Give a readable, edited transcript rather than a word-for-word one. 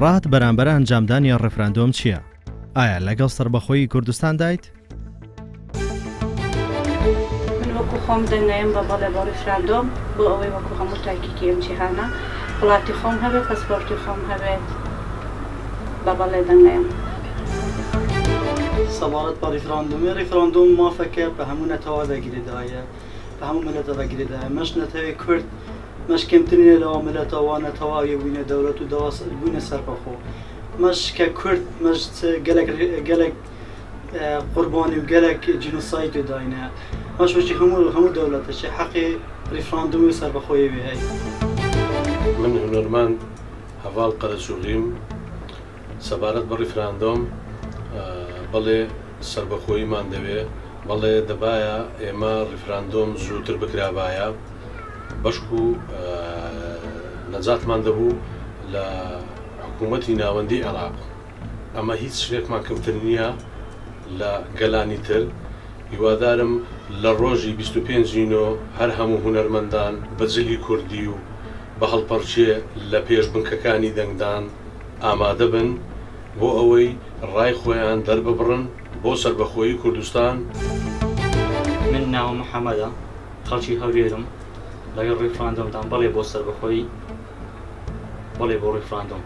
ڕات بەرامبەر ئەنجامدانی ڕێفراندۆم چییە؟ ئایا لەگەڵ سەربەخۆیی کوردستان دایت؟ من وەکو خۆم دەنگەیم بە بەڵێ بۆ ڕێفراندۆم بۆ ئەوەی وەکو هەموو تاکیکی ئەم جیهانە وڵاتی خۆم هەبێت پەسپۆرتی خۆم هەبێت بە بەڵێ دەنگەیم. سەبارەت بە ڕێفراندۆم مافەکە بە هەموو نەتەوە دەگیردایە بە هەموو ملەتە دەگیردایە مەش نەتەوەی کورد مەش کەمترینە لەوە ملەتەوە نەتەواوی بووینە دەوڵەت و بووینە سەربەخۆ مەش کە کورد مەش گەلێک قوربانی و گەلێک جینۆساید داینە مەش وەکی هەموو دەوڵەتەشی حەقی ڕێفراندۆمی و سەربەخۆیی وێ هەیە. من هونەرمەند هەڤاڵ قەرەچووغیم سەبارەت بە ڕێفراندۆم بەڵێ سەربەخۆییمان دەوێ بەڵێ دەبایە ئێمە ڕێفراندۆم زووتر بکرابایە بەشک و نەجاتمان دەبوو لە حکوومەتی ناوەندی عێراق ئەمە هیچ شتێکمان کەمتر نییە لە گەلانی تر هیوادارم لە ڕۆژی 25 ژینۆ هەر هەموو هونەرمەندان بەجلی کوردی و بە هەڵپەرچێ لە پێش بنکەکانی دەنگدان ئامادە بن بۆ ئەوەی ڕای خۆیان دەرببڕن بۆ سەربەخۆیی کوردستان. من ناوم محەممەدە خەڵکی هەورێرم لەگەڵ ڕێفراندۆمدان بەڵێ بۆ سەربەخۆیی بەڵێ بۆ ڕێفراندۆم.